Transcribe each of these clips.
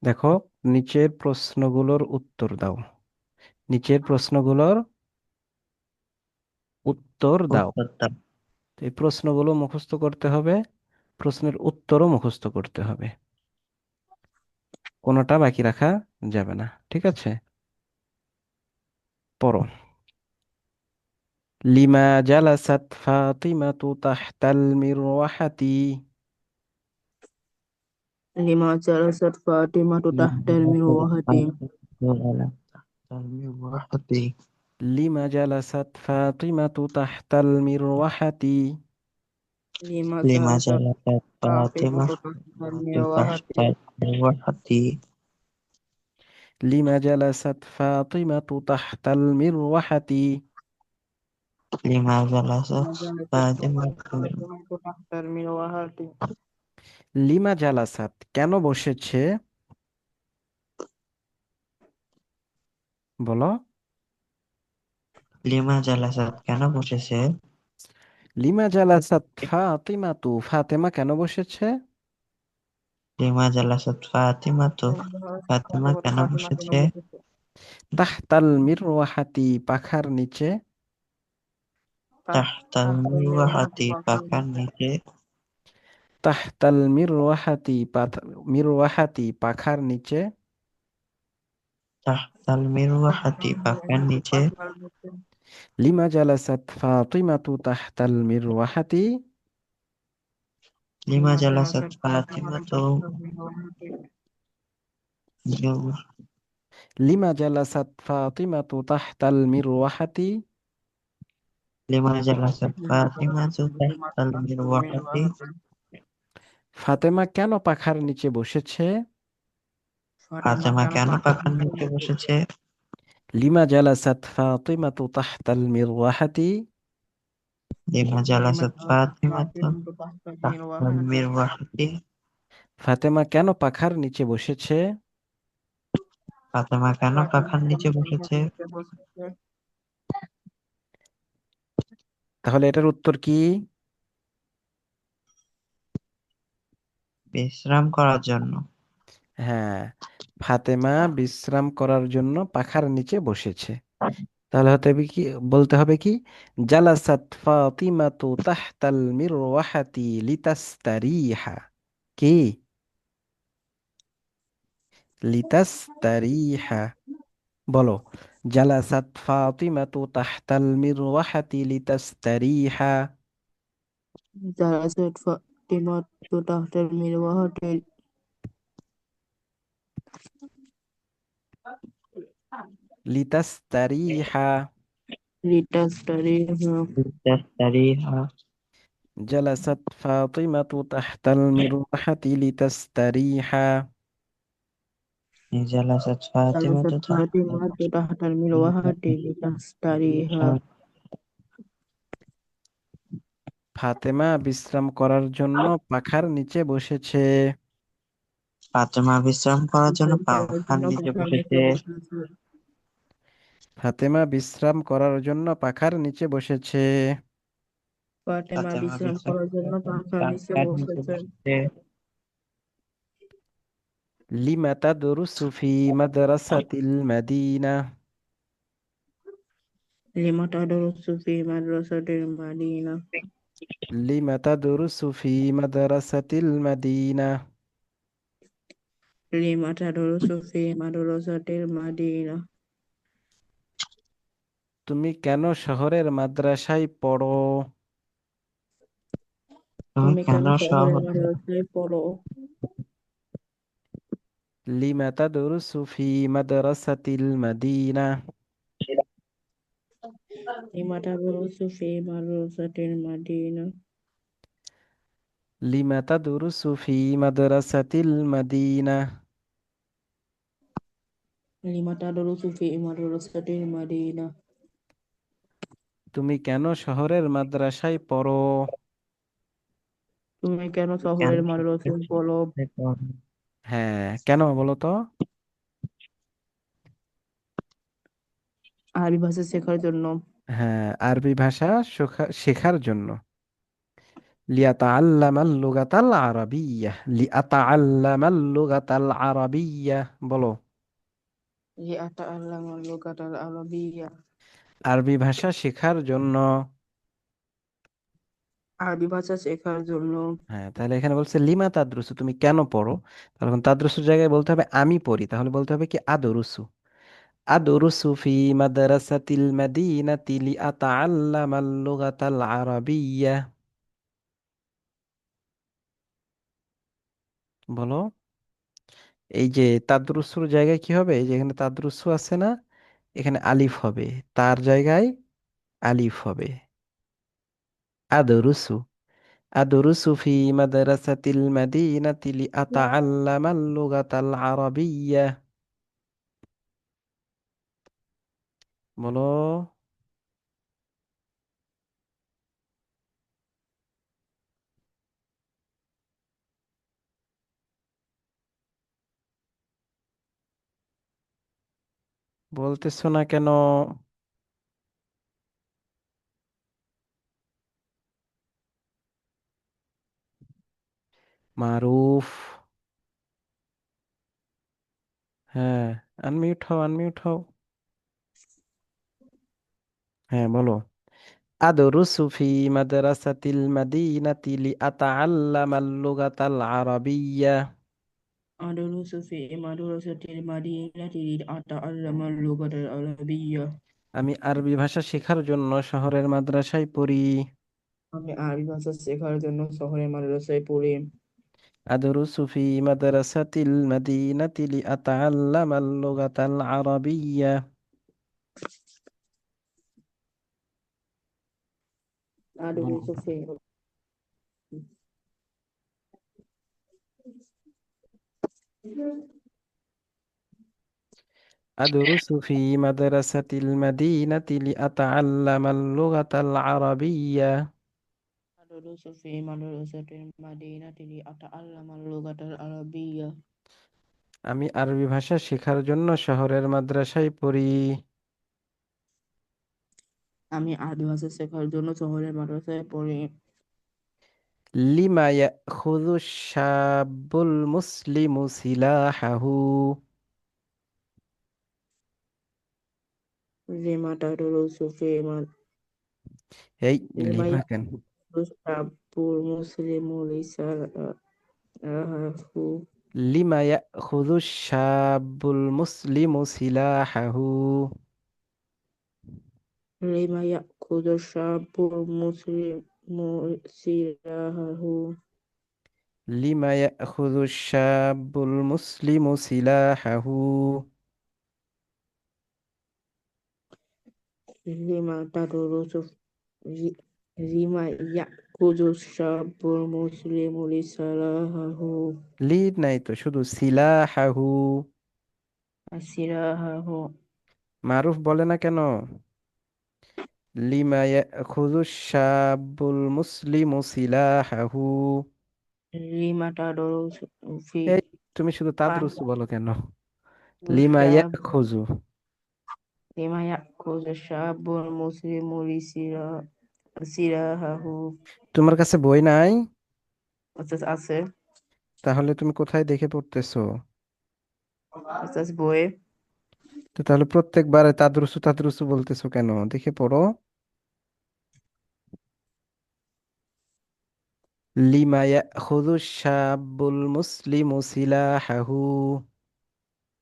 দেখো, নিচের প্রশ্নগুলোর উত্তর দাও। নিচের প্রশ্নগুলোর উত্তর দাও। উত্তরটা তো এই প্রশ্নগুলো মুখস্থ করতে হবে, প্রশ্নের উত্তরও মুখস্থ করতে হবে, কোনোটা বাকি রাখা যাবে না। ঠিক আছে, পড়ো। Lima জালাসাত Fatimatu তাহতাল মিরওয়াহাতি। لما جلست فاطمة تحت المروحة. Lima জালাসাত Fatimatu তাহতাল মিরওয়াহাতি। لما لما جلست جلست فاطمة فاطمة تحت المروحة. تحت المروحة. لما جلست فاطمة تحت المروحة. لما جلست لما جلست فاطمة فاطمة تحت المروحة. Lima জালাসাত কেন বসেছে, বলো। লিমা জালাসাত কেন বসেছে? লিমা জালাসাত ফাতিমা তু ফাতেমা কেন বসেছে। লিমা জালাসাত ফাতিমা তো ফাতিমা فاطمة কেন فاطمة বসেছে? كما তাহতাল মিরওয়াহাতি পাখার নিচে। তাহতাল تحت المروحة মিরওয়াহাতি পাখার নিচে। তাহতাল মিরওয়াহাতি মিরওয়াহাতি পাখার নিচে। তাহতাল মিরওয়াহাতি পাখার নিচে। লিমা জালাসাত ফাতিমা তু তাহতাল মিরওয়াহাতি। লিমা لما জালাসাত جلست ফাতিমা فاطمة তো تحت المروحة. লিমা জালাসাত ফাতিমা তু তাহতাল মিরওয়াহাতি। লিমা জালাসাত لما ফাতিমা جلست তো فاطمة তাহতাল تحت মিরওয়াহাতি। المروحة. ফাতেমা কেন পাখার নিচে বসেছে। فاطمة ফাতেমা كانت কেন تحت পাখার নিচে বসেছে? লিমা জালাসাত ফাতিমাতু তাহতাল মিরওয়াহাতি। লিমা জালাসাত ফাতিমা তো فاطمة تحت তাহতাল المروحة. মিরওয়াহাতি। ফাতেমা কেন পাখার নিচে বসেছে। ফাতেমা কেন فاطمة পাখার নিচে كانت বসেছে? تحت. তাহলে এটার উত্তর কি। বিশ্রাম করার জন্য। হ্যাঁ, ফাতেমা বিশ্রাম করার জন্য পাখার নিচে বসেছে। তাহলে হতে হবে কি, বলতে হবে কি, জালাসাত ফাতিমাতু তাহতাল মিরওয়াহাতি লিতাস্তারিহা। কি, লিতাস্তারিহা, বলো। জালাসাত ফাতিমাতু তাহতাল মিরওয়াহাতি লিতাস্তারিহা। جلست فاطمة تحت المروحة লিতাস্তারিহা। لتستريح. তারিহা। جلست فاطمة تحت المروحة لتستريح. জালাসাত ফাতিমা جلست তো فاطمة تحت المروحة لتستريح. ফাতেমা বিশ্রাম করার জন্য পাখার নিচে বসেছে। ফাতেমা বিশ্রাম করার জন্য বিশ্রাম করার পাখার জন্য নিচে পাখার নিচে বসেছে। বসেছে। ফাতেমা বিশ্রাম করার জন্য পাখার নিচে বসেছে। ফাতেমা ফাতেমা বিশ্রাম বিশ্রাম করার জন্য করার জন্য পাখার নিচে পাখার নিচে বসেছে। বসেছে। লিমা তাদরুসু ফি মাদ্রাসাতিল মাদিনা। لم تدرس في مدرسة المدينة. লিমা তাদরুসু ফি মাদ্রাসাতিল মাদিনা। لم تدرس في مدرسة المدينة. তুমি কেন শহরের মাদ্রাসায় পড়ো। তুমি তুমি কেন কেন শহরের শহরে মাদ্রাসায় পড়ো? লিমা তাদরুসু ফি মাদ্রাসাতিল মাদিনা। لم تدرس في مدرسة المدينة. লিমা তাদরুসু ফি মাদ্রাসাতিল মাদিনা। لم تدرس في مدرسة المدينة. তুমি কেন শহরের মাদ্রাসায় পড়ো। তুমি কেন কেন শহরের শহরে মাদ্রাসায় পড়ো? পড়ো? হ্যাঁ, কেন বলো তো। আরবি ভাষা শেখার জন্য। হ্যাঁ, আরবি ভাষা শেখার জন্য। লিয়াতাআল্লামাল লুগাতাল আরাবিয়্যাহ, লিআতাআল্লামাল লুগাতাল আরাবিয়্যাহ বলো। لأتعلم اللغة العربية আরবি ভাষা শেখার জন্য। আরবি ভাষা শেখার জন্য। হ্যাঁ, তাহলে এখানে বলছে লিমা তাদরুসু, তুমি কেন পড়ো? তখন তাদরুসুর জায়গায় বলতে হবে আমি পড়ি, তাহলে বলতে হবে কি আদরুসু। আদরুসু ফি মাদ্রাসাতিল মাদিনাতি লিআতাআল্লামাল লুগাতাল আরাবিয়্যাহ, বলো। এই যে তাদরুসুর জায়গায় কি হবে? এই যে এখানে তাদরুসু আছে না, এখানে আলিফ হবে, তার জায়গায় আলিফ হবে। আদরুসু, আদরুসু ফি মাদ্রাসাতিল মাদিনাতি লিআতাআল্লামাল লুগাতাল আরাবিয়্যাহ, বলো। বলতেছো না কেন? মারুফ, হ্যাঁ, আনমিউট হও, আনমিউট হও। হ্যাঁ বলো। আদরুসু ফি মাদ্রাসাতিল মাদিনাতি লিআতাআল্লামাল লুগাতাল আরাবিয়্যাহ, أدرس في مدرسة المدينة لأتعلم اللغة العربية আমি আরবি ভাষা শেখার জন্য শহরের মাদ্রাসায় পড়ি। আমি আরবি ভাষা শেখার জন্য শহরের মাদ্রাসায় পড়ি। আদরুসু ফি মাদ্রাসাতিল মাদিনাতি লিআতাআল্লামাল লুগাতাল আরাবিয়্যাহ, বলো। أدرس في أدرس في مدرسة المدينة لأتعلم اللغة العربية، أدرس في مدرسة المدينة لأتعلم اللغة العربية আমি আরবি ভাষা শেখার জন্য শহরের মাদ্রাসায় পড়ি। আমি আরবি ভাষা শেখার জন্য শহরের মাদ্রাসায় পড়ি। লিমা ইয়াখুযু শাবুল মুসলিমু সিলাহাহু, লিমা তাদরুসু ফি এই লিমা লিমা কেন? ইয়াদরুসু মুসলিমু লিসালাহু লিমা ইয়াখুযু শাবুল মুসলিমু সিলাহাহু, লিমা ইয়াখুযু শাবুল মুসলিমু সিলাহু লিমা ইয়াখুযু শাবুল মুসলিমু সিলাহাহু, লিমা তাদরুসু লিমা ইয়াখুযু শাবুল মুসলিমু লিসালাহু লি নাই তো, শুধু সিলাহাহু। সিলাহু মারুফ বলে না কেন? লিমা ইয়াখুযু শাবুল মুসলিমু সিলাহাহু, লিমা তাদরুসু ফি এই তুমি শুধু তাদরুসু মাদা বলো কেন? লিমা ইয়াখুযু, لما يأخذ الشاب المسلم سلاحه তোমার কাছে বই নাই? অর্থাৎ আছে তাহলে তুমি কোথায় দেখে পড়তেছো? অর্থাৎ বইয়ে তো তাহলে প্রত্যেকবারে তাদরুসু তাদরুসু বলতেছো কেন? দেখে পড়ো। লিমা ইয়াখুযু শাবুল মুসলিমু সিলাহাহু,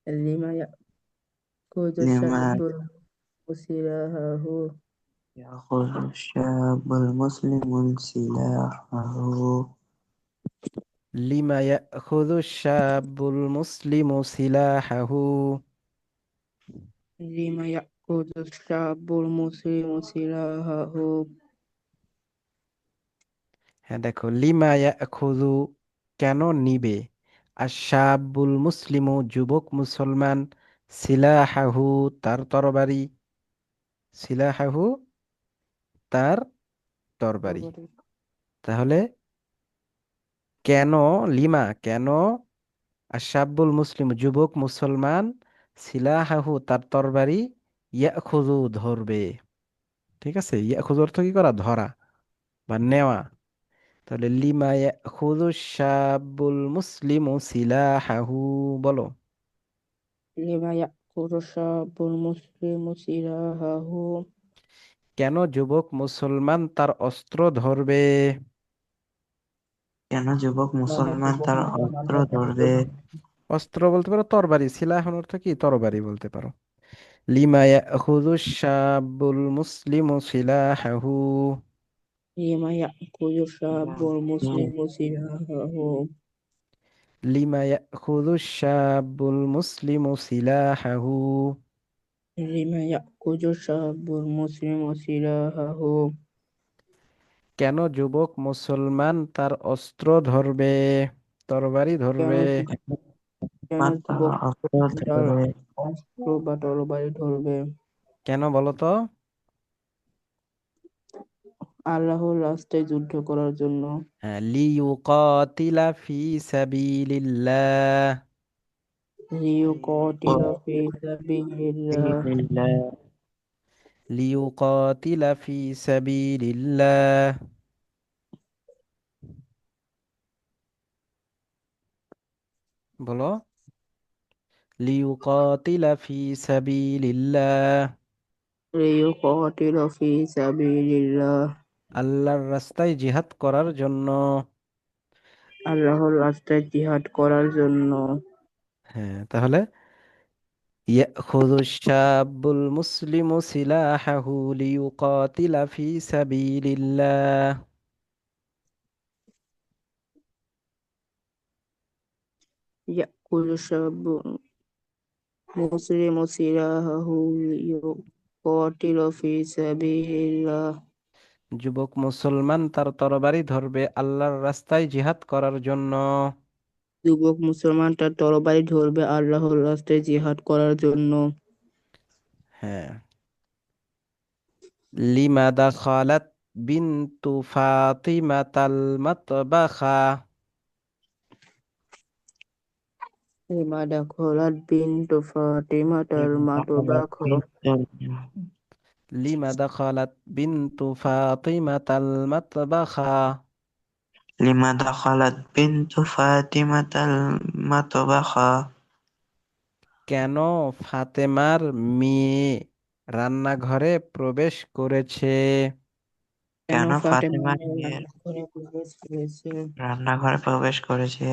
لما يأخذ لما الشاب سلاحه يأخذ الشاب المسلم سلاحه লিমা ইয়াখুযু শাবুল মুসলিমু সিলাহাহু, لما يأخذ الشاب المسلم سلاحه হ্যাঁ দেখো, লিমা ইয়াখুযু কেন নিবে, আর শাবুল মুসলিমু যুবক মুসলমান, সিলাহাহু তার তরবারি, সিলাহাহু তার তরবারি। তাহলে কেন, লিমা কেন, আর শাবুল মুসলিম যুবক মুসলমান, সিলাহাহু তার তরবারি, ইয়াখুযু ধরবে। ঠিক আছে, ইয়াখুযু অর্থ কি করা? ধরা বা নেওয়া। তাহলে লিমা ইয়াখুযু শাবুল মুসলিমু সিলাহাহু, বলো। লিমা ইয়াকুযু শাবুল মুসলিমু সিলাহাহু। কেন যুবক মুসলমান তার অস্ত্র ধরবে? কেন যুবক কেন মুসলমান যুবক তার মুসলমান অস্ত্র তার অস্ত্র ধরবে? ধরবে? অস্ত্র বলতে পারো, তরবারি। সিলাহন অর্থ কি? তরবারি বলতে পারো। লিমা ইয়াখুযু শাবুল মুসলিমু সিলাহাহু। লিমা ইয়াকুযু শাবুল মুসলিমু সিলাহাহু। লিমা ইয়াখুযু শাবুল মুসলিমু সিলাহাহু। লিমা ইয়াকুযু শাবুল মুসলিমু সিলাহাহু। কেন যুবক মুসলমান তার অস্ত্র ধরবে, তরবারি কেন ধরবে? কেন তার যুবক অস্ত্র তার ধরবে? অস্ত্র বা তরবারি ধরবে? কেন বলো তো? আল্লাহর রাস্তায় যুদ্ধ করার জন্য। হ্যাঁ, লিইউকাতিলা ফি সাবিলিল্লাহ। লিইউকাতিলা ফি সাবিলিল্লাহ। বিসমিল্লাহ। লিইউকাতিলা ফি সাবিলিল্লাহ। বলো। লিইউকাতিলা ফি সাবিলিল্লাহ। লিইউকাতিলা ফি সাবিলিল্লাহ। আল্লাহর রাস্তায় জিহাদ করার জন্য। আল্লাহর রাস্তায় জিহাদ করার জন্য। হ্যাঁ, তাহলে ইয়াখুযু শাবুল মুসলিমু সিলাহাহু লিইউকাতিলা ফি সাবিলিল্লাহ। ইয়াকুলু শাবু মুসলিমু সিলাহাহু লিইউকাতিলা ফি সাবিলিল্লাহ। যুবক মুসলমান তার তরবারি ধরবে আল্লাহর রাস্তায় জিহাদ করার জন্য। যুবক মুসলমান তার তরবারি ধরবে আল্লাহর রাস্তায় জিহাদ করার জন্য। হ্যাঁ। লিমা দাখালাত বিনতু ফাতিমাতাল মাতবাখা। লিমা দাখালাত বিনতু ফাতিমাতাল মাতবাখ। লিমা দাখালাত বিনতু ফাতিমাতাল মাতবাখা। লিমা দাখালাত বিনতু ফাতিমাতাল মাতবাখা। কেন ফাতেমার মেয়ে রান্নাঘরে প্রবেশ করেছে? কেন কেন ফাতেমা ফাতিমার মেয়ে মেয়ে রান্নাঘরে প্রবেশ করেছে? রান্নাঘরে প্রবেশ করেছে?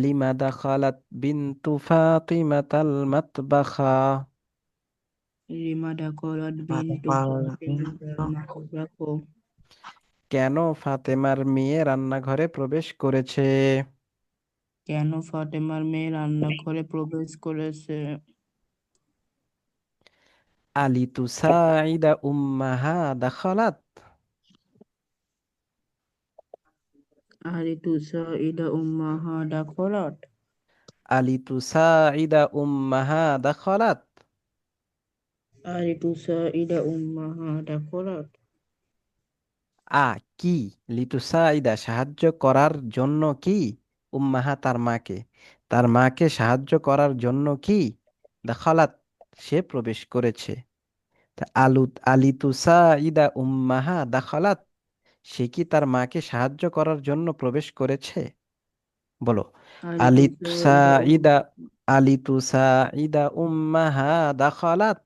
লিমা দাখালাত বিনতু ফাতিমাতাল মাতবাখা। লিমা দাখালাত বিনতু ফাতিমাতাল বিনতু মাতবাখ। কেন ফাতেমার মেয়ে রান্নাঘরে প্রবেশ করেছে? কেন ফাতেমার মেয়ে রান্নাঘরে প্রবেশ করেছে? আলী তুসাইদা উম্মাহা দাখালাত। আরিতু সাইদা উম্মাহা দাখালাত। আলী তুসাইদা উম্মাহা দাখালাত। আরিতু সাইদা উম্মাহা দাখালাত। আ কি, লিতুসাইদা সাহায্য করার জন্য কি, উম্মাহা তার মাকে, তার মাকে সাহায্য করার জন্য কি, দাখালাত সে প্রবেশ করেছে। তা আলিতুসাইদা উম্মাহা দাখালাত, সে কি তার মাকে সাহায্য করার জন্য প্রবেশ করেছে? বলো। আরিতু সাইদা আলিতুসাইদা আলিতুসাইদা উম্মাহা দাখালাত।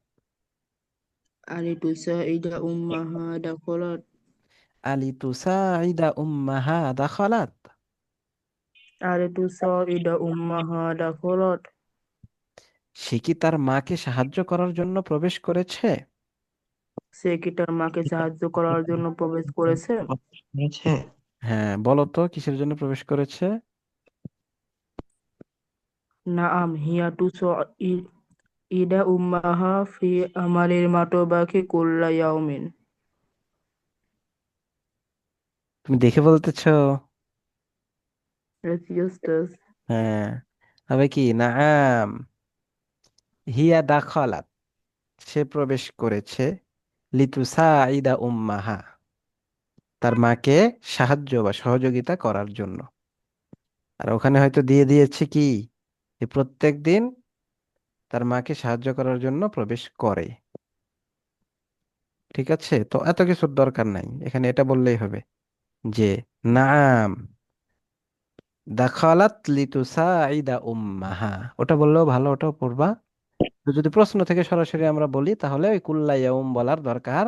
আরিতু সাইদা উম্মাহা দাখালাত। আলিতুসাইদা উম্মাহা দাখালাত। আরিতু সাইদা উম্মাহা দাখালাত। সে কি তার মাকে সাহায্য করার জন্য প্রবেশ করেছে? সে কি তার মাকে সাহায্য করার জন্য প্রবেশ করেছে? হয়েছে? হ্যাঁ, বলো তো কিসের জন্য প্রবেশ করেছে? নাআম হিয়া ইদা উম্মাহা ফি আমালিল মাতবাখি কুল্লা ইয়াউমিন। তুমি দেখে বলতেছো? It's Eustace. হ্যাঁ, হবে কি? নাআম হিয়া দাখালাত, সে প্রবেশ করেছে, লিতুসাইদা উম্মাহা, তার মাকে সাহায্য বা সহযোগিতা করার জন্য। আর ওখানে হয়তো দিয়ে দিয়েছে কি, যে প্রত্যেক দিন তার মাকে সাহায্য করার জন্য প্রবেশ করে। ঠিক আছে, তো এত কিছুর দরকার নাই, এখানে এটা বললেই হবে। যে নাম দাখালাত লিতুসাইদা উম্মাহা, ওটা বললেও ভালো, ওটাও পড়বা। তো যদি প্রশ্ন থেকে সরাসরি আমরা বলি তাহলে ওই কুল্লাইয়াউম বলার দরকার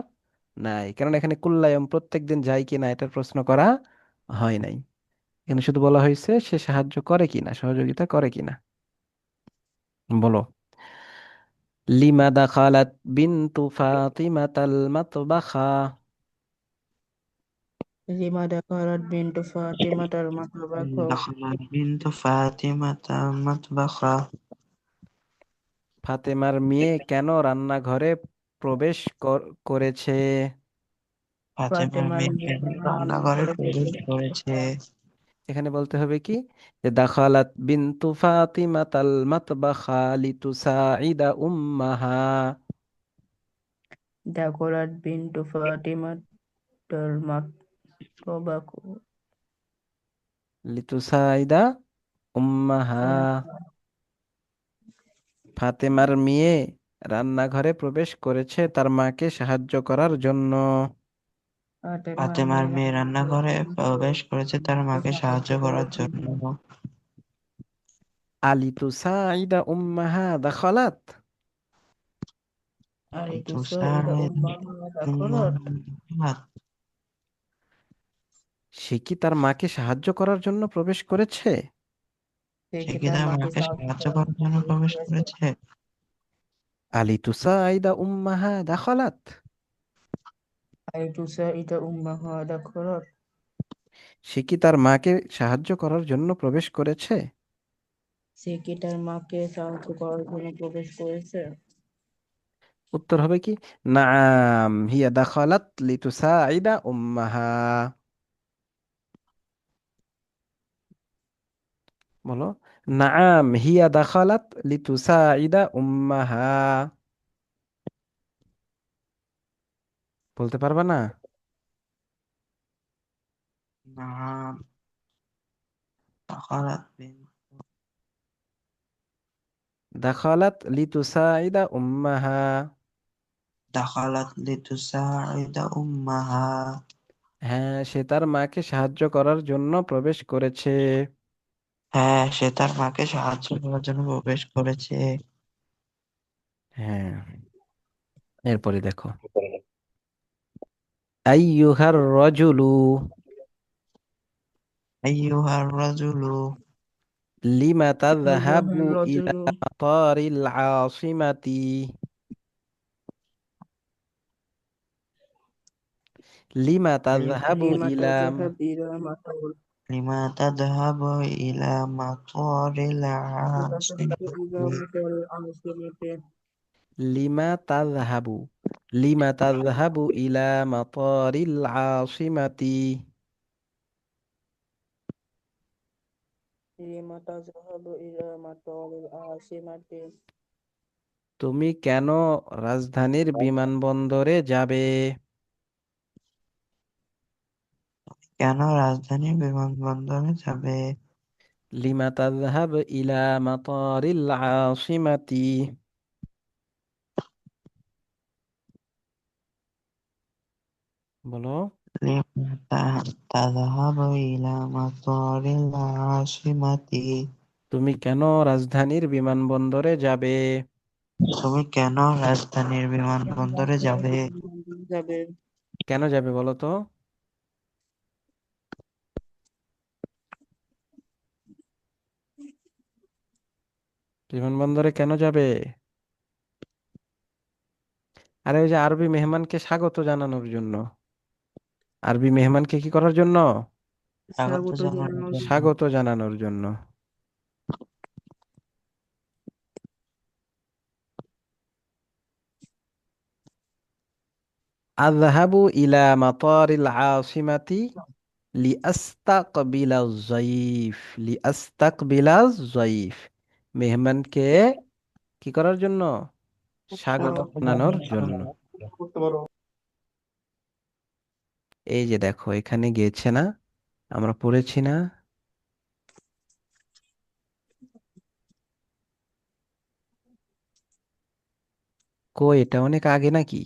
নাই, কারণ এখানে কুল্লাইয়াউম প্রত্যেকদিন যায় কিনা এটার প্রশ্ন করা হয় নাই। এখানে শুধু বলা হয়েছে সে সাহায্য করে কিনা, সহযোগিতা করে কিনা। বলো। লিমা দাখালাত বিনতু ফাতিমাতাল মাতবাখা। লিমা দাখালাত বিনতু ফাতিমাতাল মাতবাখ। دخلت بنت فاطمة المطبخ. ফাতেমার মেয়ে কেন রান্নাঘরে প্রবেশ করেছে? ফাতেমার ফাতেমার মেয়ে মেয়ে কেন কেন রান্নাঘরে রান্নাঘরে প্রবেশ প্রবেশ করেছে? এখানে বলতে হবে কি, যে দাখালাত বিনতু ফাতিমাতাল মাতবাখা লিতুসাইদা উম্মাহা। দাখালাত বিনতু ফাতিমাতাল মাতবাখ। লিতুসাইদা উম্মাহা। ফাতেমার মেয়ে রান্নাঘরে প্রবেশ করেছে তার মাকে সাহায্য করার জন্য। ফাতেমার ফাতেমার মেয়ে মেয়ে রান্নাঘরে রান্নাঘরে প্রবেশ প্রবেশ করেছে করেছে তার তার মাকে মাকে সাহায্য সাহায্য করার করার জন্য। জন্য। আলিতুসাইদা উম্মাহা দাখালাত। আলিতুসাইদা تساعد উম্মাহা দাখালাত। أمها. সে কি তার মাকে সাহায্য করার জন্য প্রবেশ করেছে? সে সে কি কি তার তার মাকে মাকে সাহায্য সাহায্য করার করার জন্য জন্য প্রবেশ প্রবেশ করেছে? করেছে? আলিতুসা আইদা উম্মাহা দাখালাত। আলিতুসাইদা উম্মাহা দাখালাত। সে কি তার মাকে সাহায্য করার জন্য প্রবেশ করেছে? সে কি তার মাকে সাহায্য করার জন্য প্রবেশ করেছে? উত্তর হবে কি, নাম হিয়া দাখালাত লিতুসাইদা উম্মাহা। বলো। নাম হিয়া দাখালাত লিতুসাইদা উম্মাহা। বলতে পারবা না? نعم. دخلت بنت দাখালাত লিতুসাইদা উম্মাহা। دخلت لتساعد أمها. হ্যাঁ, সে তার মাকে সাহায্য করার জন্য প্রবেশ করেছে। হ্যাঁ, সে তার মাকে সাহায্য করার জন্য প্রবেশ করেছে। হ্যাঁ, এরপরে দেখো। আইয়ুহার রাজুলু أيها الرجل. লিমা আইয়ুহার তাযহাবু ইলা রাজুলু। মাতারিল আসিমাতি। লিমা তাযহাবু লিমা ইলা তাযহাব ইলা মাতার। لما تذهب إلى مطار লিমা তাযহাবু العاصمة؟ ইলা মাতার আলসিমাতে। লিমা তাযহাবু লিমা তাযহাবু ইলা মাতারিল আসিমাতি। লিমা তাযহাবু ইলা মাতারিল আলসিমাতে। তুমি কেন রাজধানীর বিমানবন্দরে যাবে? কেন রাজধানীর বিমানবন্দরে যাবে? লিমা তাযহাব ইলা মাতারিল আসিমাতি। বলো। لما تذهب إلى مطار العاصمة؟ তুমি কেন রাজধানীর বিমানবন্দরে যাবে? তুমি কেন রাজধানীর কেন বিমানবন্দরে যাবে? রাজধানীর বিমানবন্দরে যাবে? কেন যাবে বলো তো? বিমানবন্দরে কেন যাবে? আরে ওই যে আরবি মেহমানকে স্বাগত জানানোর জন্য। আরবি মেহমানকে কি করার জন্য? স্বাগত স্বাগত জানানোর জানানোর জন্য। স্বাগত জানানোর জন্য। আযহাবু ইলা মাতারিল আসিমাতি লিআস্তাকবিলা যায়িফ। লিআস্তাকবিলা যায়িফ, মেহমানকে কি করার জন্য? স্বাগত জানানোর জন্য। করতে পারো। এই যে দেখো এখানে গিয়েছে না, আমরা পড়েছি না? এটা অনেক আগে নাকি?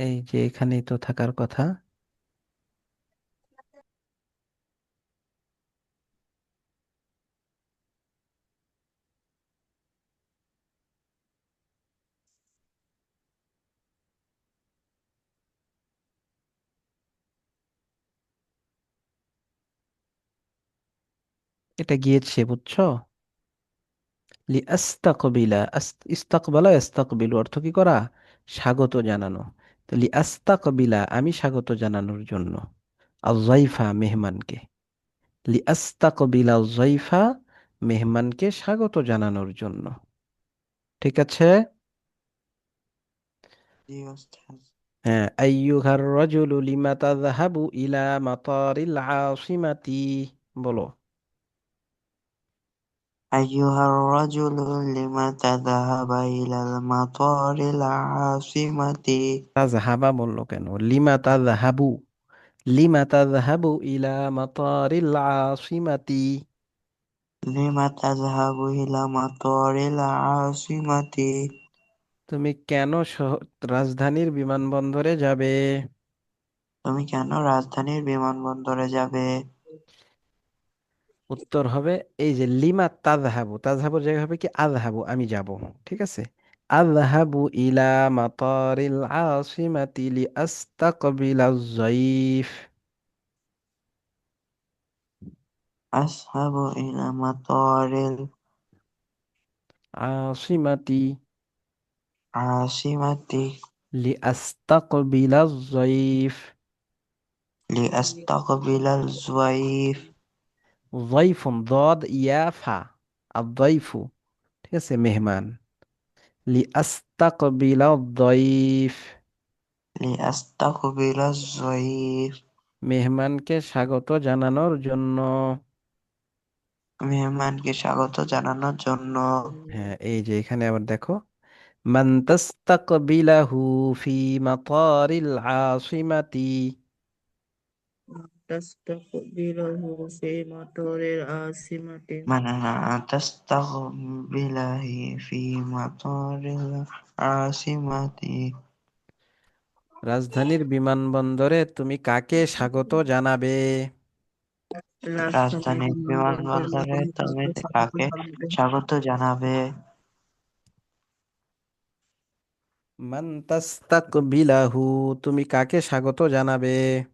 এই যে এখানেই তো থাকার কথা। এটা গিয়েছে, বুঝছো? লি আস্তাকবিলা, ইস্তাকবালা ইস্তাকবিল অর্থ কি করা? স্বাগত জানানো। তো লি আস্তাকবিলা, আমি স্বাগত জানানোর জন্য, আযাইফা, মেহমানকে। লি আস্তাকবিলা আযাইফা, মেহমানকে স্বাগত জানানোর জন্য। ঠিক আছে। জি ওস্তাদ। হ্যাঁ, আইয়ুহার রাজুলু লিমা তাযহাবু ইলা মাতারিল আসিমাতি, বলো। أيها الرجل لم تذهب إلى المطار العاصمة؟ তাযহাবা বললো কেন? লিমা তাযহাবু, লিমা তাযহাবু ইলা মাতারিল আসিমাতি, لم تذهب إلى مطار العاصمة؟ তুমি কেন রাজধানীর বিমানবন্দরে যাবে? তুমি কেন রাজধানীর বিমানবন্দরে যাবে? উত্তর হবে এই যে লিমা তাযহাবু, তাযহাবুর জায়গায় হবে কি আযহাবু, আমি যাব। ঠিক আছে। আযহাবু ইলা মাতারিল আসিমাতি লিআস্তাকবিলা যায়ীফ। أذهب إلى مطار আসিমাতি العاصمة লিআস্তাকবিলা যায়ীফ। لأستقبل الضيف. যায়ফুন দাদ ইয়াফা, আদ-যায়ফু, ঠিক আছে, মেহমান। লিআস্তাকবিলা যায়ীফ, لأستقبل الضيف. মেহমানকে স্বাগত জানানোর জন্য। মেহমানকে স্বাগত জানানোর জন্য। হ্যাঁ, এই যে এখানে আবার দেখো, মান তাস্তাকবিলাহু ফি মাতারিল আসিমাতি। تستقبله في مطار العاصمة. من تستقبله في مطار العاصمة؟ রাজধানীর বিমানবন্দরে তুমি কাকে স্বাগত জানাবে? রাজধানীর রাজধানীর বিমানবন্দরে বিমানবন্দরে তুমি তুমি কাকে স্বাগত কাকে জানাবে? স্বাগত জানাবে? মান তাস্তাকবিলাহু, তুমি কাকে স্বাগত জানাবে?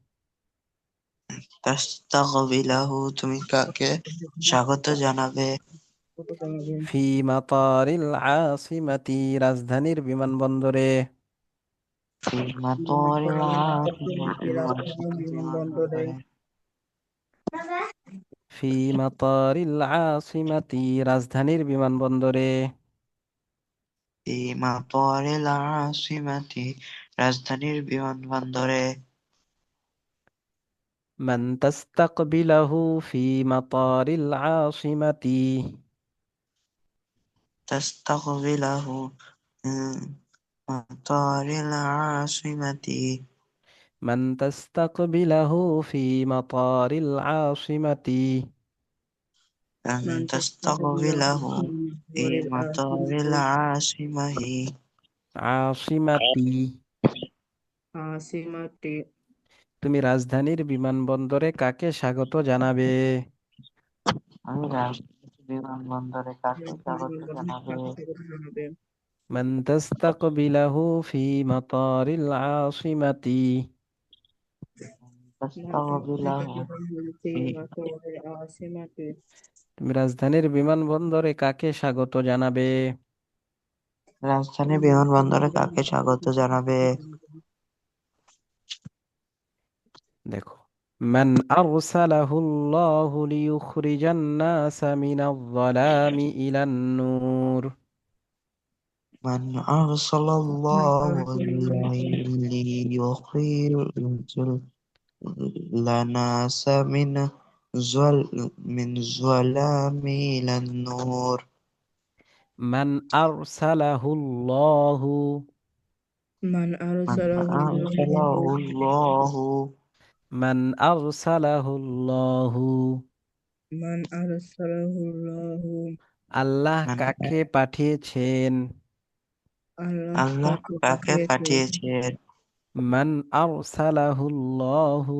তাস্তাকবিলাহু, তুমি কাকে স্বাগত জানাবে? কত জানাবে? ফি মাতারিল আসিমাতি, রাজধানীর বিমানবন্দরে। في مطار রাজধানীর العاصمة বিমানবন্দরে। বিমানবন্দরে। ফি মাতারিল আসিমাতি, রাজধানীর বিমানবন্দরে। في مطار العاصمة রাজধানীর বিমানবন্দরে। মান তাস্তাকবিলাহু ফি মাতারিল আসিমাতি। تستقبله مطار العاصمة. মান তাস্তাকবিলাহু ফি মাতারিল আসিমাতি। أن من تستقبله تستقبله في في مطار مطار العاصمة. العاصمة. আসিমাতি, عاصمة. তুমি রাজধানীর বিমানবন্দরে কাকে স্বাগত জানাবে? আমি রাজধানীর বিমানবন্দরে কাকে রাজধানীর স্বাগত বিমানবন্দরে জানাবে? কাকে স্বাগত জানাবে? মান তাস্তাকবিলাহু ফি মাতারিল আসিমাতি। من تستقبله تستقبله في في مطار العاصمة. তুমি রাজধানীর বিমানবন্দরে কাকে স্বাগত জানাবে? রাজধানীর বিমানবন্দরে কাকে স্বাগত জানাবে? দেখো, মান আরসালাহুল্লাহু লিইউখরিজান নাসা মিনাজ যালামি ইলান নূর। من أرسل من الله أرسل الله. ليخرج الناس من ظلام إلى النور. মান আরসালাহুল্লাহু, من من أرسله أرسله الله. الله মান আরসালাহুল্লাহু, من أرسله الله. আল্লাহ من কাকে পাঠিয়েছেন? আল্লাহ আল্লাহ কাকে কাকে পাঠিয়েছে? পাঠিয়েছেন? মান আরসালাহুল্লাহু,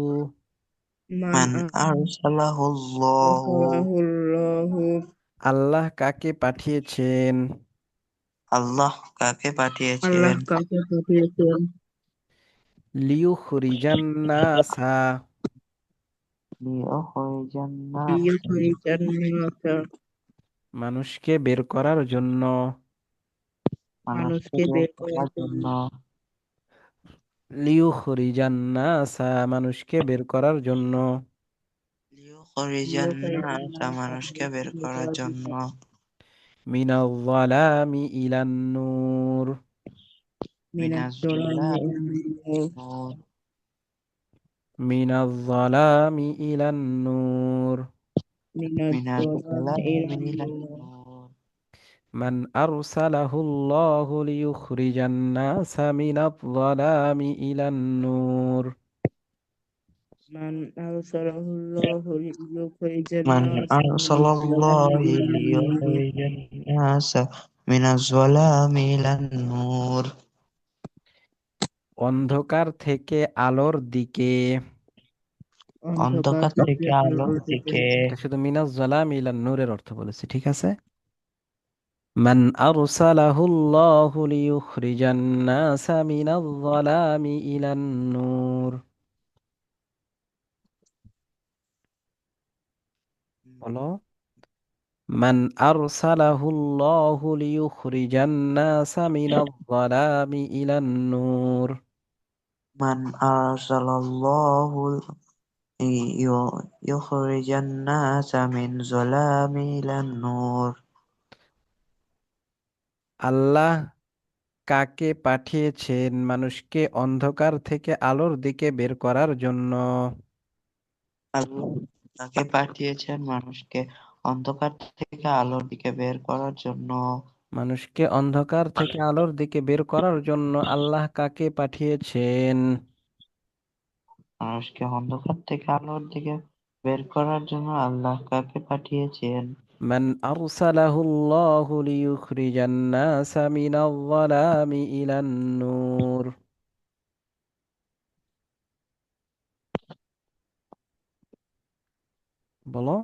মান মান আরসালাহুল্লাহু, আরসালাহুল্লাহু, আল্লাহ কাকে পাঠিয়েছেন? আল্লাহ কাকে আল্লাহ পাঠিয়েছেন? কাকে পাঠিয়েছেন? লিউখরিজান নাসা, লিউখরিজান নাস, লিইউখরিজান নাসা, মানুষকে বের করার জন্য। মানুষকে মানুষকে বের বের করার করার জন্য। জন্য। লিউখরিজান নাসা, মানুষকে বের করার জন্য। লিউখরিজান লিইউখরিজান নাস, নাসা, মানুষকে বের মানুষকে বের করার করার জন্য। জন্য। মিনাল যালামি ইলান নূর, মিনাজ মিনাজ জালামি জালামি ইলান নূর, নূর, মিনাল যালামি ইলান নূর। মিনাজ মিনাজ জালামি জালামি ইলান ইলান নূর। নূর। মান আরসালাহুল্লাহু লিইউখরিজান নাসা মিনাল যালামি ইলান নূর। মান আরসালাহুল্লাহু লিইউখরিজান মান নাসা মিনাজ জালামি আরসালাল্লাহু ইলান নূর। লিইউখরিজান নাস মিনাজ জালামি ইলান নূর। অন্ধকার থেকে আলোর দিকে। অন্ধকার অন্ধকার থেকে থেকে আলোর আলোর দিকে। দিকে। এটা শুধু মিনাজ জালামি ইলান নূরের অর্থ বলেছি, ঠিক আছে। মান আরসালাহুল্লাহু লিইউখরিজান নাসা মিনাল যালামি ইলান নূর। বলো। মান আরসালাহুল্লাহু লিইউখরিজান নাসা মিনাল যালামি ইলান নূর। মান আরসালাল্লাহু লিইউখরিজান নাস মিন যালামি ইলান নূর। আল্লাহ কাকে পাঠিয়েছেন মানুষকে অন্ধকার থেকে আলোর দিকে বের করার জন্য? আল্লাহ তাকে পাঠিয়েছেন মানুষকে অন্ধকার থেকে আলোর দিকে বের করার জন্য। মানুষকে অন্ধকার থেকে আলোর দিকে বের করার জন্য আল্লাহ কাকে পাঠিয়েছেন? মানুষকে অন্ধকার থেকে আলোর দিকে বের করার জন্য আল্লাহ কাকে পাঠিয়েছেন? মান আরসালাহুল্লাহু লিইউখরিজান নাসা মিনাল যালামি ইলান নূর। বলো।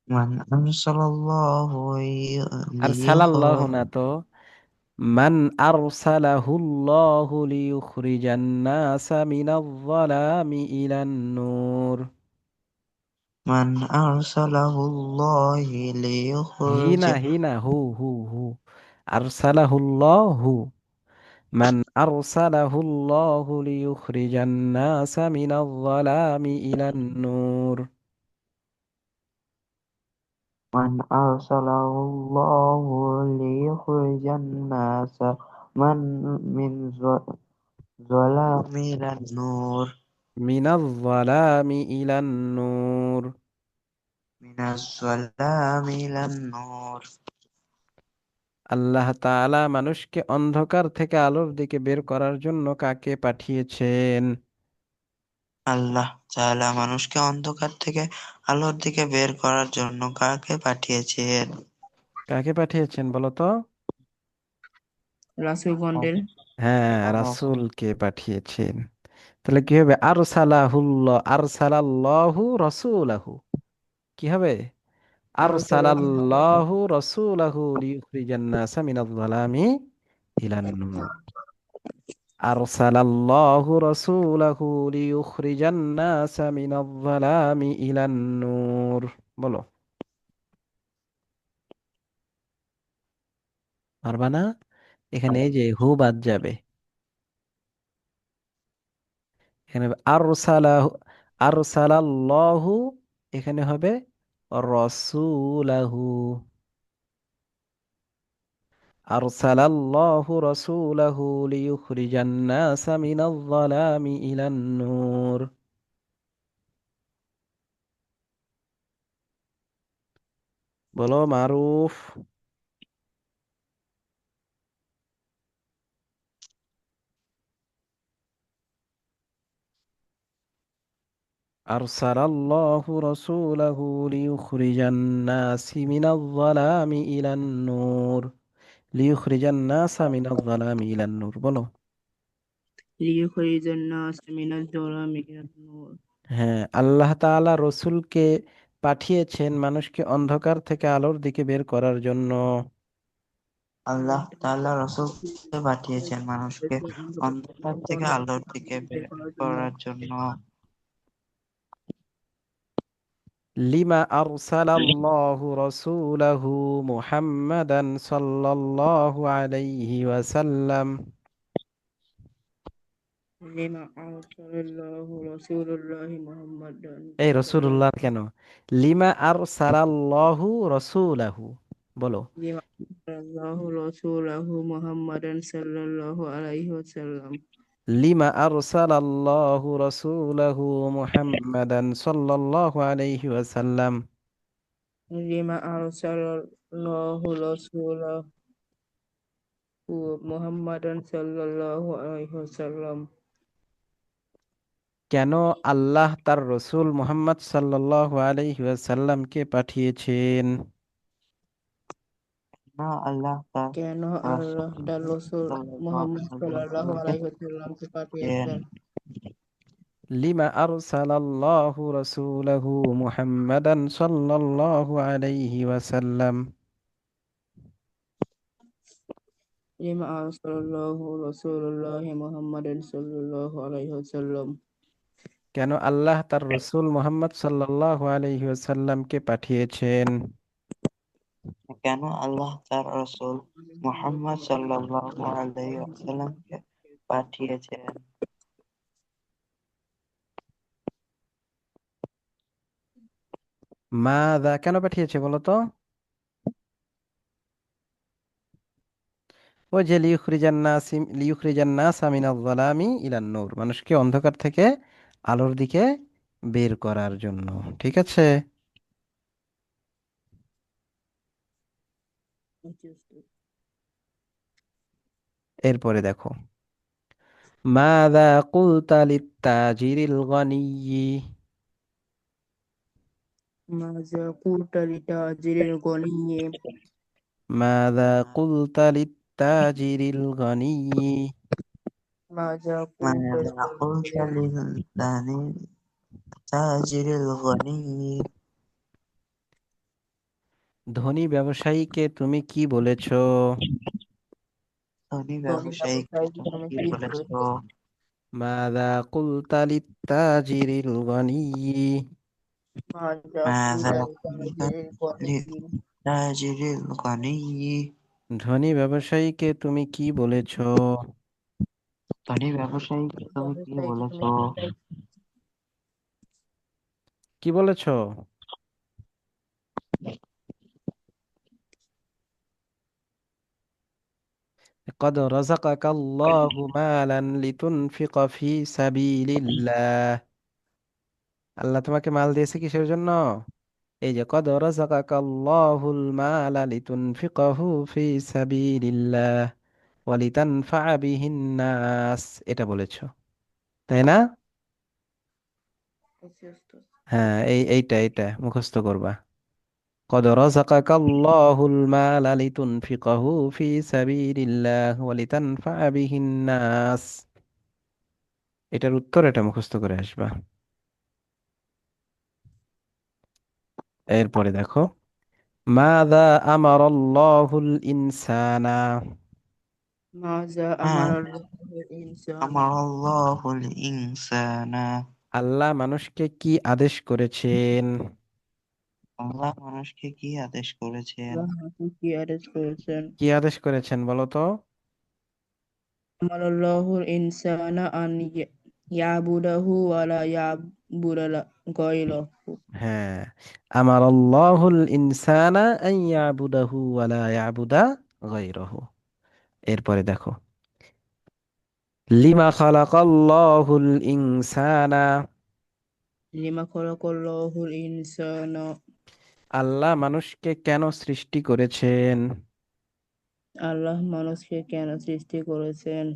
মান আরসালাল্লাহু আর লিইউখ সালাল্লাহু না তো, মান আরসালাহুল্লাহু লিইউখরিজান নাসা মিনাল যালামি ইলান নূর। মান আরসালাহুল্লাহি লিইউখরিজা হিনা হু হু হু, আরসালাহুল্লাহু, মান আরসালাহুল্লাহু লিইউখরিজান নাসা মিনাল যালামি ইলান নূর। মান আরসালাহুল্লাহু লিইউখরিজান নাস মান মিন যালামি ইলান নূর। মিনাল যালামি ইলান নূর। মিনাজ যালামি ইলান নূর। আল্লাহ তাআলা মানুষকে অন্ধকার থেকে আলোর দিকে বের করার জন্য কাকে পাঠিয়েছেন? আল্লাহ তাআলা মানুষকে অন্ধকার থেকে আলোর দিকে বের করার জন্য কাকে পাঠিয়েছেন? কাকে পাঠিয়েছেন বলো তো? রাসূলগণদের। হ্যাঁ, রাসূলকে পাঠিয়েছেন। তাহলে কি হবে? আরসালাল্লাহু রাসূলাহু, কি হবে? আরসালাল্লাহু রাসূলাহু লিইউখরিজান নাসা মিনাজ যালামি ইলান নূর। আরসালাল্লাহু রাসূলাহু লিইউখরিজান নাসা মিনাজ যালামি ইলান নূর। বলো। পারবা না? এখানে এই যে হু বাদ যাবে। এখানে হবে আরসালাল্লাহু, এখানে হবে রাসূলাহু। আরসালাল্লাহু রাসূলাহু লিইউখরিজান নাসা মিনাজ যালামি ইলান নূর। বলো মারুফ। আরসালাল্লাহু রাসূলাহু লিইউখরিজান নাসি মিনাজ যালামি ইলান নূর। লিইউখরিজান নাসা মিনাজ যালামি ইলান নূর। বলো। লিইখরিজান নাস মিনাজ যালামি ইলান নূর। হ্যাঁ, আল্লাহ তাআলা রসুলকে পাঠিয়েছেন মানুষকে অন্ধকার থেকে আলোর দিকে বের করার জন্য। আল্লাহ তাআলা রাসূলকে পাঠিয়েছেন মানুষকে অন্ধকার থেকে আলোর দিকে বের করার জন্য। লিমা আরসালাল্লাহু রাসূলাহু মুহাম্মাদান সাল্লাল্লাহু আলাইহি ওয়াসাল্লাম। লিমা আরসালাল্লাহু রাসূলুল্লাহি মুহাম্মাদান এই সাল্লাল্লাহু রসুল্লাহ কেন? লিমা আরসালাল্লাহু রাসূলাহু বলো। লিমা আরসালাল্লাহু রাসূলাহু মুহাম্মাদান সাল্লাল্লাহু আলাইহি ওয়াসাল্লাম। লিমা আরসালাল্লাহু রাসূলাহু মুহাম্মাদান সাল্লাল্লাহু আলাইহি ওয়াসাল্লাম। লিমা আরসালাল্লাহু রাসূলাহু মুহাম্মাদান সাল্লাল্লাহু আলাইহি ওয়াসাল্লাম। কেন আল্লাহ তার রসূল মুহাম্মদ সাল্লাল্লাহু আলাইহি ওয়াসাল্লামকে পাঠিয়েছেন? না, আল্লাহ তার কেন রাসূল আল্লাহ তার রাসূল সাল্লাল্লাহু মুহাম্মদ আলাইহি সাল্লাল্লাহু ওয়াসাল্লামকে আলাইহি ওয়াসাল্লামকে পাঠিয়েছেন। পাঠিয়েছেন? লিমা আরসালাল্লাহু রাসূলাহু মুহাম্মাদান সাল্লাল্লাহু আলাইহি ওয়াসাল্লাম। লিমা আরসালাল্লাহু রাসূলুল্লাহি মুহাম্মাদান সাল্লাল্লাহু আলাইহি ওয়াসাল্লাম। কেন আল্লাহ তার রসূল মুহাম্মদ সাল্লাল্লাহু আলাইহি ওয়াসাল্লামকে পাঠিয়েছেন? কেন আল্লাহ তার রাসূল মুহাম্মদ সাল্লাল্লাহু আলাইহি ওয়াসাল্লামকে পাঠিয়েছেন? মাদা কেন পাঠিয়েছে বলো তো? ওই যে লিইখরিজান নাসা মিনাজ যালামি ইলান নূর, মানুষকে অন্ধকার থেকে আলোর দিকে বের করার জন্য। ঠিক আছে, এরপরে দেখো, মাযা কুলতা লিত্তাজিরিল গনিয়্যি। মাযা কুলতা লিতাজিরিল গনিয়্যি। মাযা কুলতা লিত্তাজিরিল গনিয়্যি। মাযা কুলতা ماذا قلت للتاجر الغني؟ ধনী ব্যবসায়ীকে তুমি কি বলেছো? ধনী ধনী ব্যবসায়ীকে ব্যবসায়ীকে তুমি তুমি কি কি বলেছো? বলেছো? মাযা কুলতা লিত্তাজিরিল গনিয়্যি। মাযা ماذا কুলতা قلت লিতাজিরিল গনিয়্যি। للتاجر الغني؟ ধনী ব্যবসায়ীকে তুমি কি বলেছো? ধনী ব্যবসায়ীকে তুমি কি ব্যবসায়ীকে তুমি বলেছো? কি বলেছো? কি বলেছো? قد رزقك الله مالا لتنفق في سبيل الله। আল্লাহ তোমাকে মাল দিয়েছে কিসের জন্য? এই যে কদ রাযাকাকাল্লাহুল মালা লিতুনফিকাহু ফি সাবিলিল্লাহ ওয়া লিতানফা'a বিহিন নাস, এটা বলেছো, তাই না? হ্যাঁ, এইটা মুখস্থ করবা। কদ রাযাকাকাল্লাহুল মালা লিতুনফিকাহু ফি সাবিলিল্লাহ ওয়া লিতানফা'a বিহিন নাস, এটার উত্তর এটা মুখস্থ করে আসবা। এরপরে দেখো, মাযা আমারাল্লাহুল ইনসানা। মাযা হ্যাঁ, আমারাল্লাহুল ইনসানা। أمر الله الإنسان। আল্লাহ মানুষকে কি আদেশ করেছেন? আল্লাহ মানুষকে কি আদেশ করেছেন? আল্লাহ আমাকে কি আদেশ করেছেন? কি আদেশ করেছেন বলো তো? আমারাল্লাহুল ইনসানা আন ইয়াবুদাহু ওয়া লা ইয়াবুদা গায়রাহু। হ্যাঁ, আমারাল্লাহুল ইনসানা আন ইয়াবুদাহু ওয়া লা ইয়াবুদা গায়রাহু। এরপরে দেখো, লিমা খালাকাল্লাহুল ইনসানা। লিমা খালাকাল্লাহুল ইনসানা। আল্লাহ মানুষকে কেন সৃষ্টি করেছেন? আল্লাহ মানুষকে কেন সৃষ্টি করেছেন?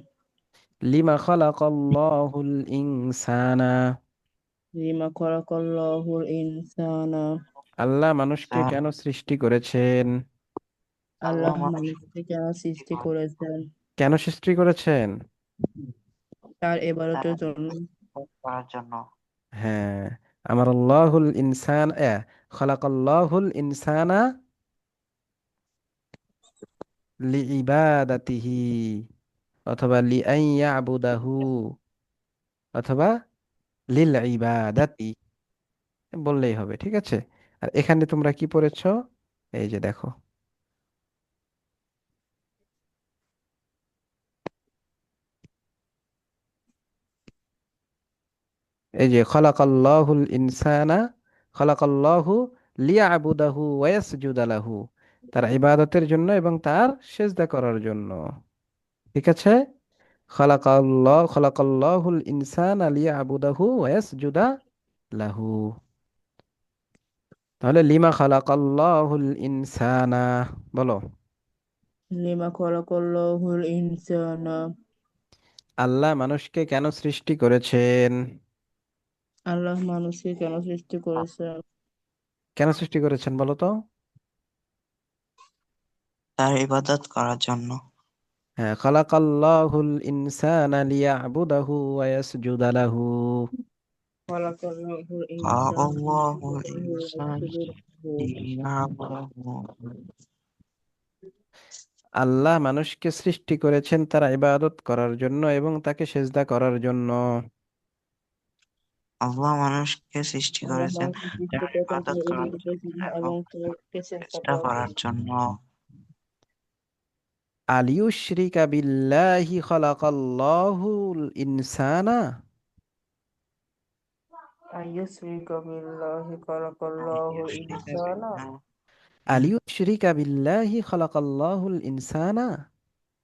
লিমা খালাকাল্লাহুল ইনসানা। লিমা খালাকাল্লাহুল ইনসানা। আল্লাহ মানুষকে স্যার, কেন সৃষ্টি করেছেন? আল্লাহ আল্লাহ মানুষকে মানুষকে কেন সৃষ্টি সৃষ্টি করেছেন। করেছেন? কেন সৃষ্টি করেছেন? তার তার ইবাদতের জন্য। ইবাদত করার জন্য। হ্যাঁ, আমার আল্লাহুল ইনসান খালাকাল্লাহুল ইনসানা লিইবাদাতিহি, অথবা লিআন ইয়াবুদাহু, অথবা লিল ইবাদাতি বললেই হবে, ঠিক আছে। আর এখানে তোমরা কি পড়েছো? এই যে দেখো, এই যে খালাকাল্লাহুল ইনসানা, খালাকাল্লাহু লিয়াবুদাহু ওয়া ইয়াসজুদা লাহু, তার ইবাদতের জন্য এবং তার সেজদা করার জন্য, ঠিক আছে। খালাকাল্লাহুল ইনসানা লিয়াবুদাহু ওয়া ইয়াসজুদা লাহু। তাহলে লিমা খালাকাল্লাহুল ইনসানা, বলো। লিমা খালাকাল্লাহুল ইনসানা। আল্লাহ মানুষকে কেন সৃষ্টি করেছেন? আল্লাহ মানুষকে কেন সৃষ্টি করেছেন? কেন সৃষ্টি করেছেন বলো তো? তার ইবাদত করার জন্য। হ্যাঁ, খালাকাল্লাহুল ইনসানা লিয়াবুদাহু ওয়া ইয়াসজুদা লাহু। খালাকাল্লাহুল ইনসানা আল্লাহুল ইনসান লিয়াবুদাহু। লিয়াবুদাহু। আল্লাহ মানুষকে সৃষ্টি করেছেন তার ইবাদত করার জন্য এবং তাকে সেজদা করার জন্য। আল্লাহ মানুষকে সৃষ্টি আল্লাহ করেছেন মানুষকে সৃষ্টি তার করেছেন ইবাদত তার করার ইবাদতের জন্য জন্য এবং এবং তাকে চেষ্টা চেষ্টা করার করার জন্য। জন্য। আলিয়ুশরিকা বিল্লাহি খালাকাল্লাহুল ইনসানা, আইয়ুশরিকা বিল্লাহি খালাকাল্লাহুল ইনসানা। আলিয়ুশরিকা বিল্লাহি খালাকাল্লাহুল ইনসানা।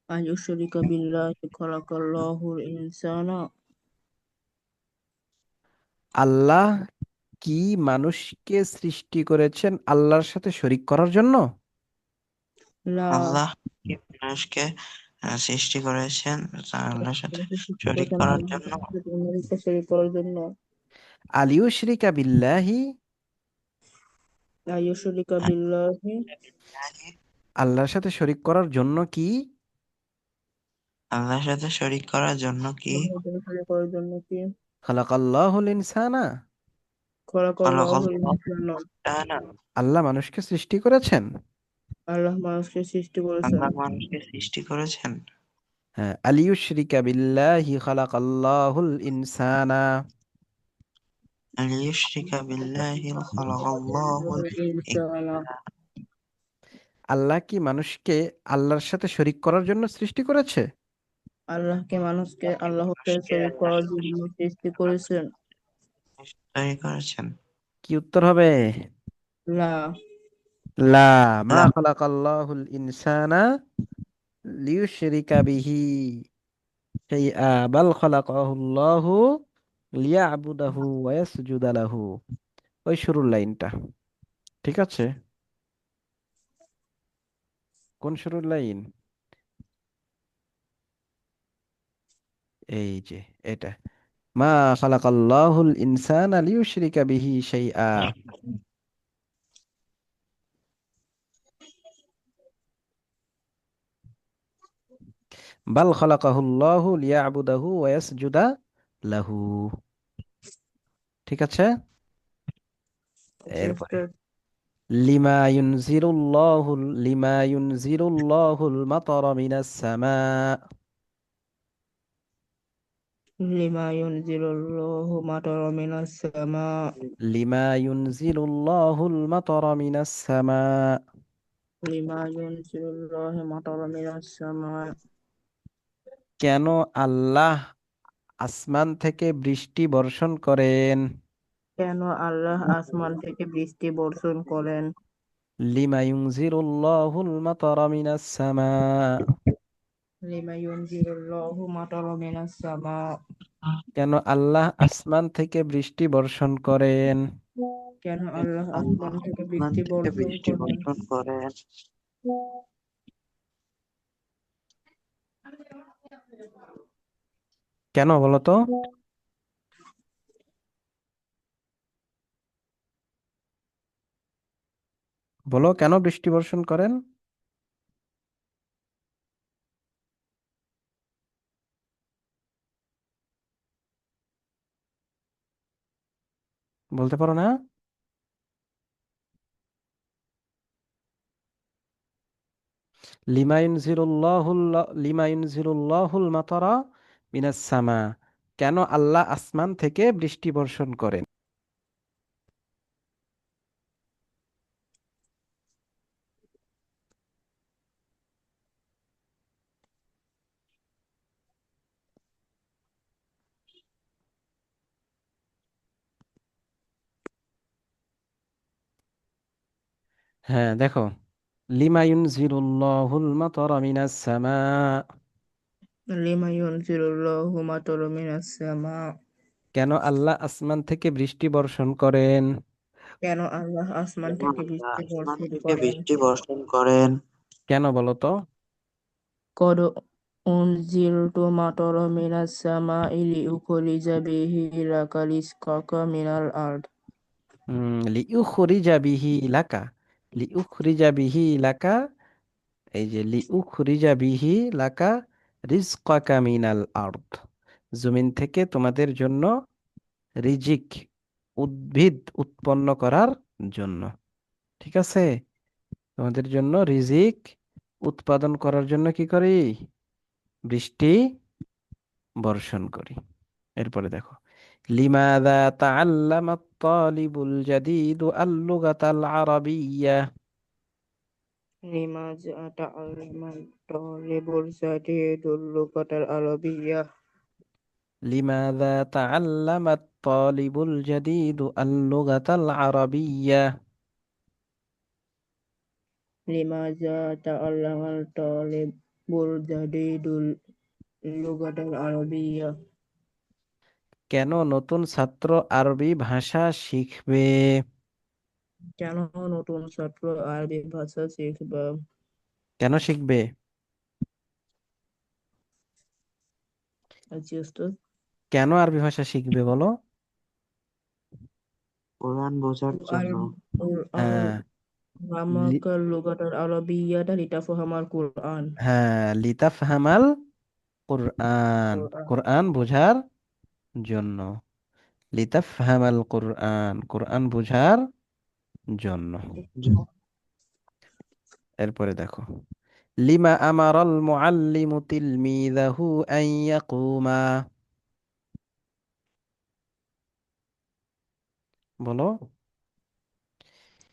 আইয়ুশরিকা বিল্লাহি খালাকাল্লাহুল ইনসানা। আল্লাহ কি মানুষকে সৃষ্টি করেছেন আল্লাহর সাথে শরীক করার জন্য? লা। আল্লাহ কি মানুষকে সৃষ্টি করেছেন আল্লাহর সাথে সৃষ্টি শরীক করেছেন করার আল্লাহর জন্য। সাথে অন্যকে শরীক করার জন্য। আলিয়ুশরিকা বিল্লাহি, আইয়ুশরিকা বিল্লাহি। আল্লাহর সাথে শরীক করার জন্য কি? আল্লাহর সাথে শরীক করার জন্য কি? আল্লাহর সাথে শরীক করার জন্য কি? খালাকাল্লাহুল ইনসানা, খালাকাল্লাহুল খালাকাল্লাহু ইনসানা। তাআলা। আল্লাহ মানুষকে সৃষ্টি করেছেন। আল্লাহ মানুষকে সৃষ্টি করেছেন। আল্লাহ মানুষকে সৃষ্টি করেছেন। হ্যাঁ, আলিয়ুশরিকা বিল্লাহি খালাকাল্লাহুল ইনসানা। লিইউশরিকা বিল্লাহি খালাকাল্লাহুল ইনসানা। আল্লাহ কি মানুষকে আল্লাহর সাথে শরীক করার জন্য সৃষ্টি করেছে? আল্লাহকে মানুষকে আল্লাহকে মানুষকে শরীক আল্লাহর করার সাথে জন্য শরীক সৃষ্টি করার করেছেন। তৈরি করেছেন। কি উত্তর হবে? লা। লা, মা আল্লাহ খালাকাল্লাহুল ইনসানা লিয়ুশরিকা বিহি শাইআ বাল খালাকাহুল্লাহু লিয়াবুদাহু ওয়া ইয়াসজুদা লাহু। ওই শুরুর লাইনটা, ঠিক আছে। কোন শুরুর লাইন? এই যে এটা, মা খালাকাল্লাহুল ইনসানা লিয়ুশরিকা বিহি শাইআ বাল খালাকাহুল্লাহু লিয়াবুদাহু ওয়া ইয়াসজুদা লাহু, ঠিক আছে। জি এরপরে উস্তাদ। লিমা ইউনজিরুল্লাহুল মাতারা মিনাস সামা, লিমা ইউনজিলুল্লাহু মাতারা মিনাস সামা। লিমা ইউনজিরুল্লাহুল মাতারা মিনাস সামা, লিমা ইউনজিলুল্লাহু মাতারা মিনাস সামা। কেন আল্লাহ আসমান থেকে বৃষ্টি বর্ষণ করেন? কেন আল্লাহ আসমান থেকে বৃষ্টি বর্ষণ করেন? লিমা ইউনজিরুল্লাহুল মাতারা মিনাস সামা, লিমা ইউনজিলুল্লাহু মাতারা মিনাস সামা। কেন আল্লাহ আসমান থেকে বৃষ্টি বর্ষণ করেন? কেন আল্লাহ আল্লাহ আসমান থেকে আসমান বৃষ্টি থেকে বর্ষণ বৃষ্টি করেন? বর্ষণ করেন। কেন বলো তো? বলো কেন বৃষ্টি বর্ষণ করেন? বলতে পারো না? লিমা ইউনজিলুল্লাহুল মাতারা মিনাস সামা, কেন আল্লাহ আসমান থেকে বৃষ্টি বর্ষণ করেন? হ্যাঁ দেখো, লিমা ইউনজিলুল্লাহুল মাতারা মিনাস সামা, লিমা ইউনজিলুল্লাহু মাতারা মিনাস সামা, কেন আল্লাহ আসমান থেকে বৃষ্টি বর্ষণ করেন? কেন আল্লাহ আসমান যেমন থেকে আল্লাহ বৃষ্টি আসমান বর্ষণ থেকে করেন? বৃষ্টি বর্ষণ করেন। কেন বলো তো? কদ উনজিলতু মাতারা মিনাস সামাই লিউখরিজা বিহি লাকা রিজকাকা মিনাল আরদ। লিউখরিজা বিহি লাকা, লিউখরিজা বিহি লাকা, এই যে লিউখরিজা বিহি লাকা রিজকাকা মিনাল আরদ, জমিন থেকে তোমাদের জন্য রিজিক, উদ্ভিদ উৎপন্ন করার জন্য। ঠিক আছে, তোমাদের জন্য রিজিক উৎপাদন করার জন্য কি করি? বৃষ্টি বর্ষণ করি। এরপরে দেখো, লিমাযা তাআল্লামা আত-তালিবুল জাদীদু আল-লুগাতাল আরাবিয়্যা, লিমাযা তাআল্লামা তালিবুল জাদীদুল লুগাতাল আরাবিয়্যা। লিমাযা তাআল্লামা আত-তালিবুল জাদীদু আল-লুগাতাল আরাবিয়্যা, লিমাযা তাআল্লামা তালিবুল জাদীদুল লুগাতাল আরাবিয়্যা। কেন নতুন ছাত্র আরবি ভাষা শিখবে? কেন নতুন ছাত্র আরবি ভাষা শিখবে? কেন শিখবে? জি ওস্তাদ। কেন আরবি ভাষা শিখবে বলো? কোরআন বোঝার জন্য। কোরআন হ্যাঁ, লি- রামাকাল লুগাতাল আরাবিয়্যাতা লিতাফহামাল কুরআন। হ্যাঁ, লিতাফহামাল কোরআন, কোরআন। কোরআন বোঝার জন্য। লিতাফহামাল কোরআন, কোরআন বোঝার জন্য। এরপরে দেখো, লিমা আমারাল মুআল্লিমু তিলমিযাহু আন ইয়াকুমা, বলো।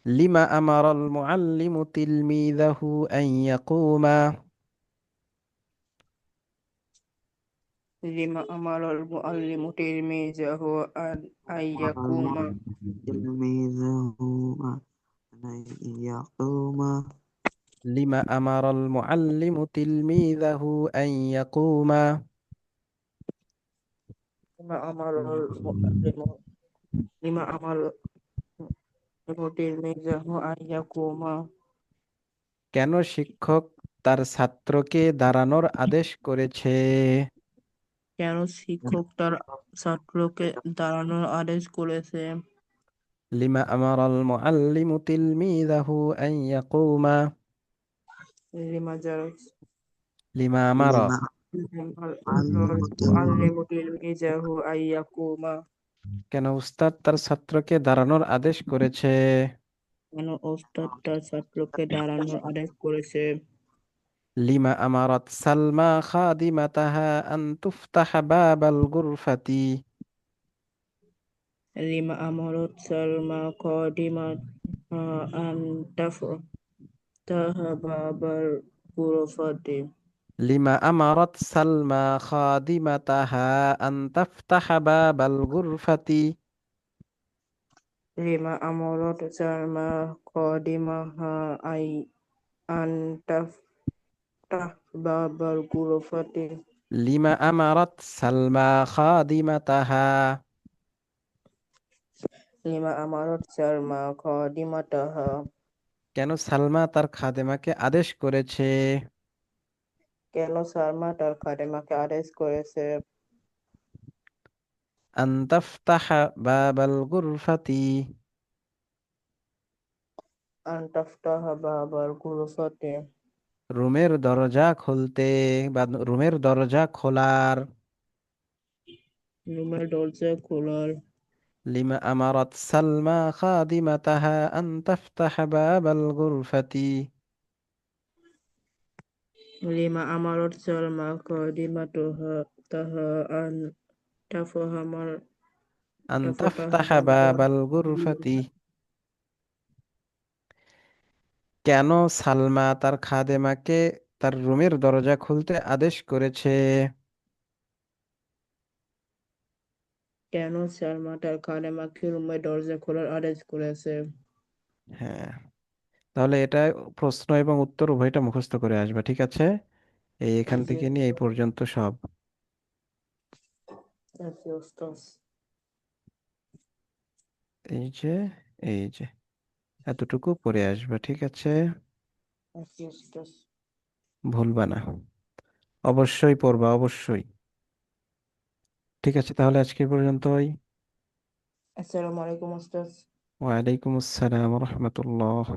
লিমা আমারাল মুআল্লিমু তিলমিযাহু আন ইয়াকুমা, লিমা আমারাল মুআল্লিমু তিলমিজাহু আন আইয়াকুমা। تلميذه أن يقوم. লিমা আমারাল মুআল্লিমু তিলমিযাহু আন ইয়াকুমা, লিমা আমারাল মুআল্লিমু লিমা আমারাল তিলমিজাহু আইয়াকুমা। কেন শিক্ষক তার ছাত্রকে দাঁড়ানোর আদেশ করেছে? কেন শিক্ষক তার ছাত্রকে দাঁড়ানোর আদেশ করেছে? লিমা আমারাল মুআল্লিমু তিলমিযাহু আন ইয়াকুমা, লিমা জার লিমা আমারা, لما علمت মুআল্লিমু তিলমিজাহু আইয়াকুমা। কেন উস্তাদ তার ছাত্রকে দাঁড়ানোর আদেশ করেছে? কেন ওস্তাদ তার ছাত্রকে দাঁড়ানোর আদেশ করেছে? লিমা আমারাত সালমা খাদিমাতাহা আন তুফতাহা বাবাল গুরফাতি, লিমা আমারত সালমা কদিমাত আন তাফতাহা বাবার গুরফাতি। লিমা আমারাত সালমা খাদিমাতাহা আন তাফতাহা বাবাল গুরফাতি, লিমা আমারত সালমা কদিমাহা আই আন তাফতাহ বাবার গুরফাতি। লিমা আমারাত সালমা খাদিমাতাহা, লিমা আমারত সালমা কদিমাতাহা। কেন সালমা তার খাদেমাকে আদেশ করেছে? কেন সালমা তার খাদেমাকে আদেশ করেছে? আন তাফতাহা বাবাল গুরফাতি, আন তাফতাহা বাবার গুরফাতি। রুমের দরজা খুলতে বা রুমের দরজা খোলার। রুমের দরজা খোলার। লিমা আমারাত সালমা খাদিমাতাহা আন তাফতাহ বাবাল গুরফাতি। লিমা আমারত সালমা কদিমাতুহা তাহা আন তাফহামার আন তাফতাহা তাফতাহ বাবাল বাবাল গুরফাতি। কেন সালমা তার খাদেমাকে তার রুমের দরজা খুলতে আদেশ করেছে? কেন সালমা তার খাদেমাকে রুমের দরজা খোলার আদেশ করেছে? হ্যাঁ, তাহলে এটা প্রশ্ন এবং উত্তর উভয়টা মুখস্থ করে আসবে, ঠিক আছে? এখান জি থেকে নিয়ে এই পর্যন্ত সব। আচ্ছা ওস্তাদ। এই যে এই যে এতটুকু পড়ে আসবে, ঠিক আছে? আচ্ছা ওস্তাদ। ভুলবা না, অবশ্যই পড়বা, অবশ্যই। ঠিক আছে, তাহলে আজকে এই পর্যন্তই। আসসালামু আলাইকুম ওস্তাদ। ওয়ালাইকুম আসসালাম রহমতুল্লাহ।